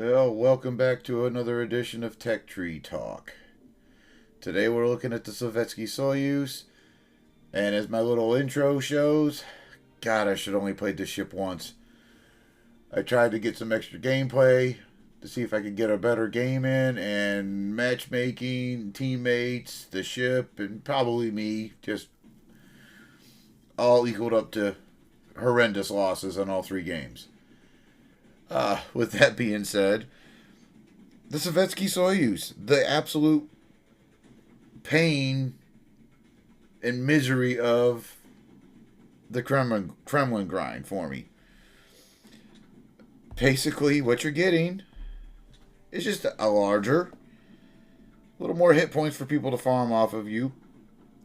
Well, welcome back to another edition of Tech Tree Talk. Today we're looking at the Sovetsky Soyuz, and as my little intro shows, God, I should only played this ship once. I tried to get some extra gameplay to see if I could get a better game in, and matchmaking, teammates, the ship, and probably me, just all equaled up to horrendous losses on all three games. With that being said, the Sovetsky Soyuz, the absolute pain and misery of the Kremlin grind for me. Basically, what you're getting is just a larger, little more hit points for people to farm off of you,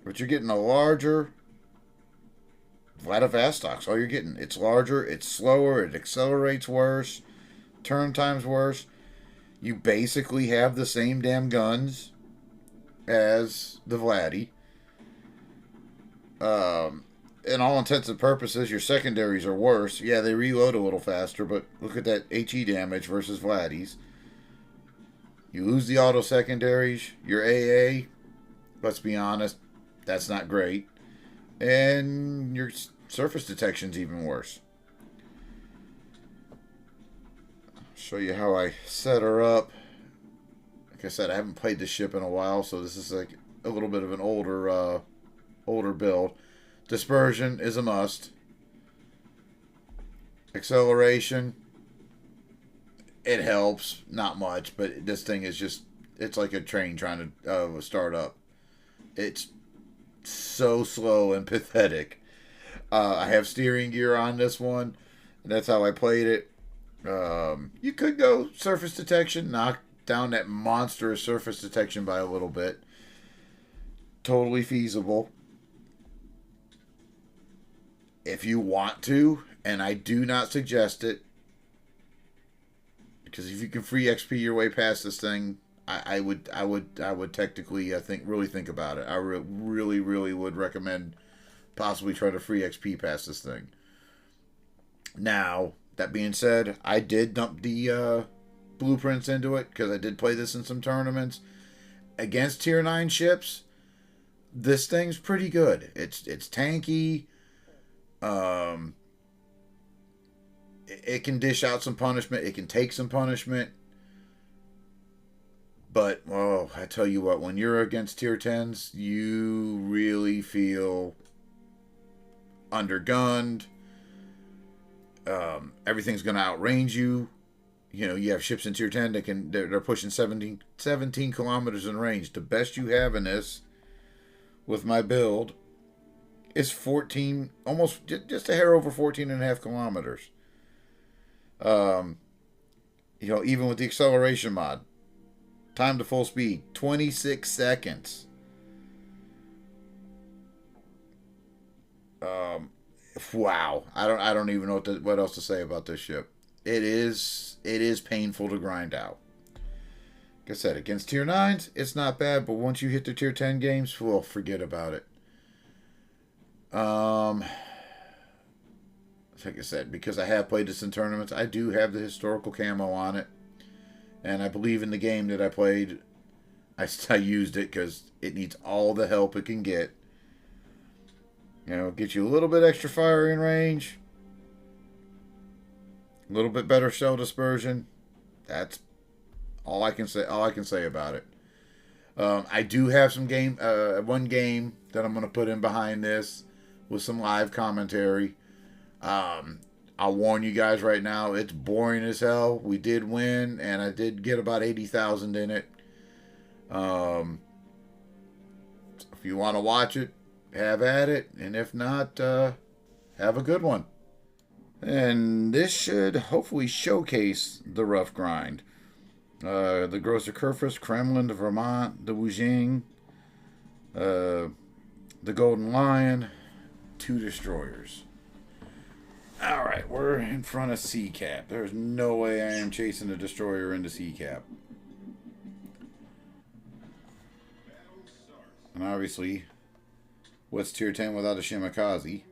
but you're getting a larger Vladivostoks. All you're getting. It's larger, it's slower, it accelerates worse, turn time's worse. You basically have the same damn guns as the Vladdy. In all intents and purposes, your secondaries are worse. Yeah, they reload a little faster, but look at that HE damage versus Vladdy's. You lose the auto secondaries. Your AA, let's be honest, that's not great. And your surface detection's even worse. I'll show you how I set her up. Like I said, I haven't played this ship in a while, so this is like a little bit of an older build. Dispersion is a must. Acceleration, it helps, not much, but this thing is just, it's like a train trying to start up. It's so slow and pathetic. I have steering gear on this one, and that's how I played it. You could go surface detection, knock down that monstrous surface detection by a little bit. Totally feasible. If you want to, and I do not suggest it, because if you can free XP your way past this thing, I would technically, I think, really think about it. I really would recommend possibly try to free XP past this thing. Now, that being said, I did dump the blueprints into it because I did play this in some tournaments against tier 9 ships. This thing's pretty good. It's tanky. It can dish out some punishment. It can take some punishment. But, oh, I tell you what, when you're against tier 10s, you really feel undergunned. Everything's going to outrange you. You know, you have ships in tier 10 that they're pushing 17 kilometers in range. The best you have in this, with my build, is 14, almost just a hair over 14 and a half kilometers. You know, even with the acceleration mod, time to full speed, 26 seconds. Wow. I don't even know what else to say about this ship. It is painful to grind out. Like I said, against tier 9s, it's not bad, but once you hit the tier 10 games, well, forget about it. Like I said, because I have played this in tournaments, I do have the historical camo on it. And I believe in the game that I played, I used it because it needs all the help it can get. You know, get you a little bit extra firing range, a little bit better shell dispersion. That's all I can say. All I can say about it. I do have some one game that I'm going to put in behind this with some live commentary. I'll warn you guys right now, it's boring as hell. We did win, and I did get about 80,000 in it. If you want to watch it, have at it, and if not, have a good one. And this should hopefully showcase the rough grind. The Grosser Kurfürst, Kremlin, the Vermont, the Wujing, the Golden Lion, 2 destroyers. Alright, we're in front of C-Cap. There's no way I am chasing a destroyer into C-Cap. And obviously, what's tier 10 without a Shimakaze?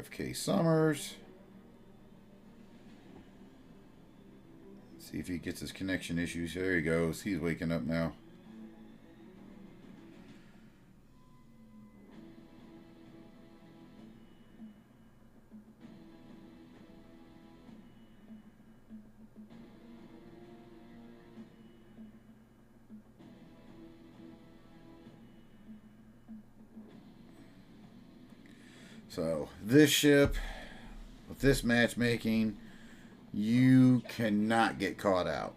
JFK Summers. See if he gets his connection issues. There he goes. He's waking up now. So, this ship, with this matchmaking, you cannot get caught out.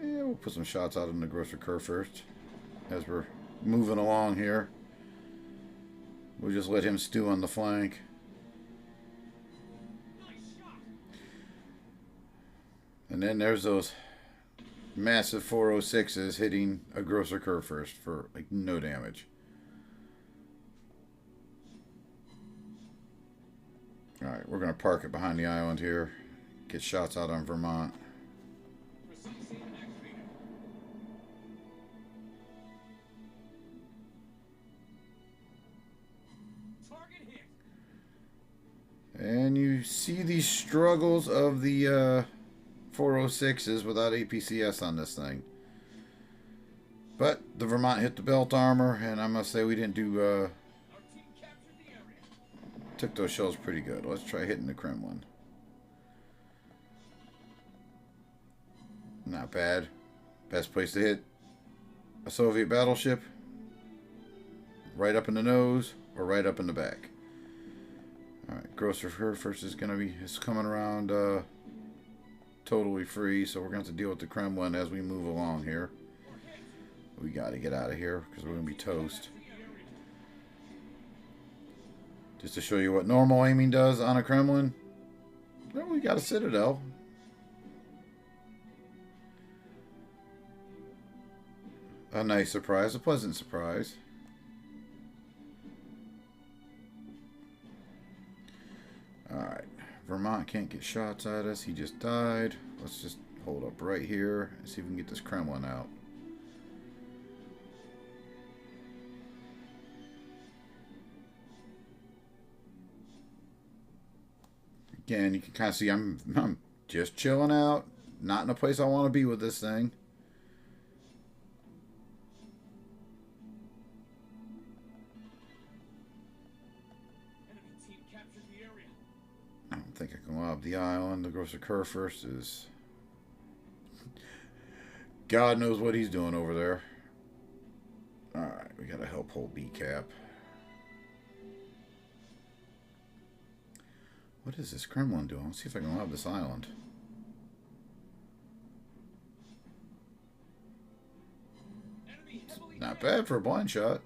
Yeah, we'll put some shots out in the grocer curve first, as we're moving along here. We'll just let him stew on the flank. And then there's those massive 406s hitting a grosser curve first for like no damage. Alright, we're going to park it behind the island here. Get shots out on Vermont. And you see these struggles of the 406s without APCS on this thing. But the Vermont hit the belt armor, and I must say we didn't do... took those shells pretty good. Let's try hitting the Kremlin. Not bad. Best place to hit a Soviet battleship. Right up in the nose or right up in the back. Alright, grosser curve first is going to be, it's coming around totally free, so we're going to have to deal with the Kremlin as we move along here. We got to get out of here because we're going to be toast. Just to show you what normal aiming does on a Kremlin. Well, we got a Citadel. A nice surprise, a pleasant surprise. Alright, Vermont can't get shots at us. He just died. Let's just hold up right here and see if we can get this Kremlin out. Again, you can kind of see I'm just chilling out. Not in a place I want to be with this thing. I don't think I can lob the island. The grosser curve first is... God knows what he's doing over there. Alright, we gotta help hold B cap. What is this Kremlin doing? Let's see if I can lob this island. Not bad for a blind shot.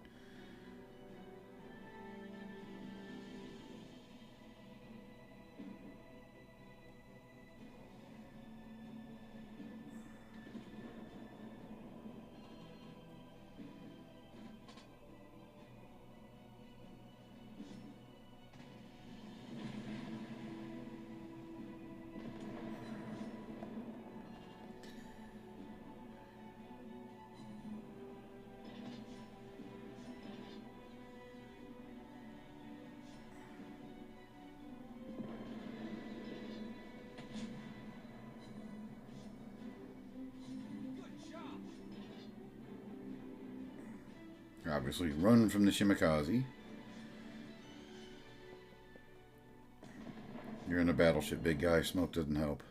Obviously run from the Shimakaze. You're in a battleship, big guy. Smoke doesn't help.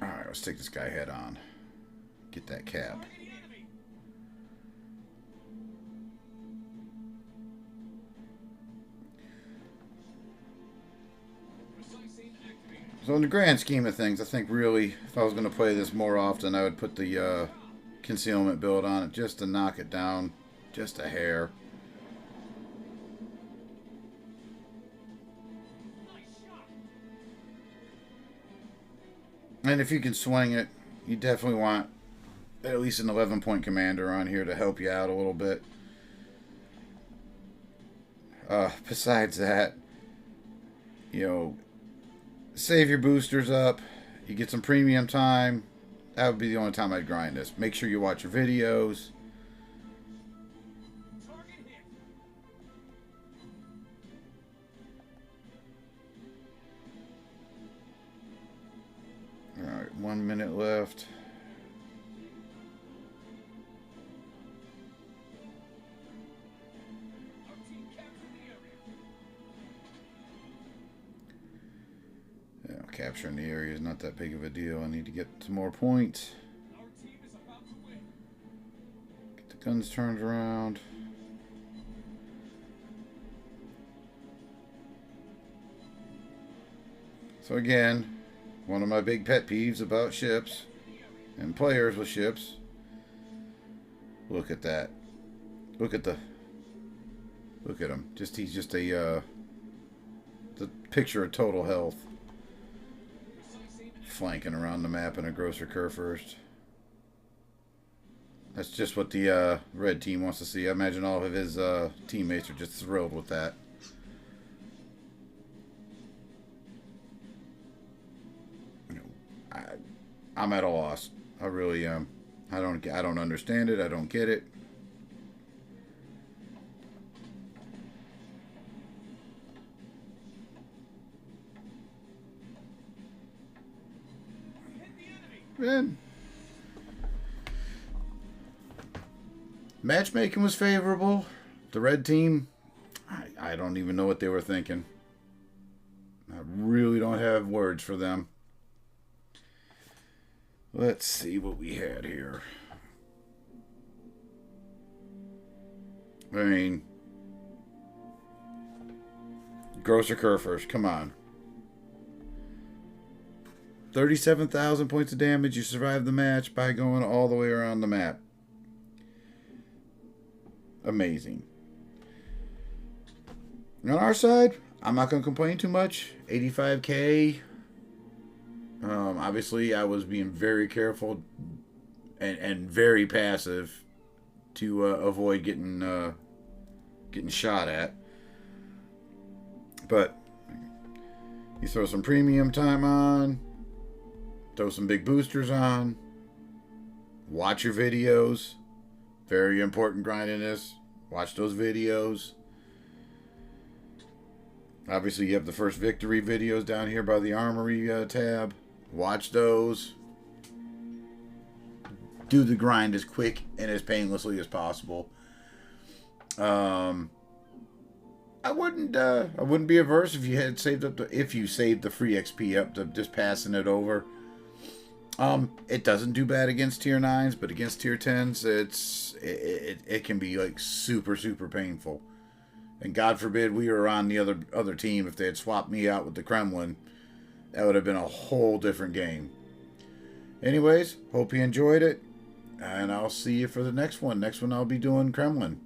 Alright, let's take this guy head on. Get that cap. So in the grand scheme of things, I think really, if I was going to play this more often, I would put the concealment build on it just to knock it down just a hair. And if you can swing it, you definitely want at least an 11-point commander on here to help you out a little bit. Besides that, you know, save your boosters up. You get some premium time. That would be the only time I'd grind this. Make sure you watch your videos. Alright, 1 minute left. Capturing the area is not that big of a deal. I need to get some more points. Get the guns turned around. So again, one of my big pet peeves about ships and players with ships. Look at that. Look at him. He's just the picture of total health. Flanking around the map in a grosser curve first. That's just what the red team wants to see. I imagine all of his teammates are just thrilled with that. I'm at a loss. I really am. I don't understand it. I don't get it. Man. Matchmaking was favorable. The red team, I don't even know what they were thinking. I really don't have words for them. Let's see what we had here. I mean, grosser curve first. Come on. 37,000 points of damage. You survived the match by going all the way around the map. Amazing. On our side, I'm not going to complain too much. 85k. Obviously, I was being very careful and very passive to avoid getting shot at. But you throw some premium time on. Throw some big boosters on. Watch your videos. Very important grinding this. Watch those videos. Obviously, you have the first victory videos down here by the armory tab. Watch those. Do the grind as quick and as painlessly as possible. I wouldn't be averse if you had saved up if you saved the free XP up to just passing it over. It doesn't do bad against tier 9s, but against tier 10s, it can be like super painful. And God forbid we were on the other team. If they had swapped me out with the Kremlin, that would have been a whole different game. Anyways, hope you enjoyed it, and I'll see you for the next one. Next one I'll be doing Kremlin.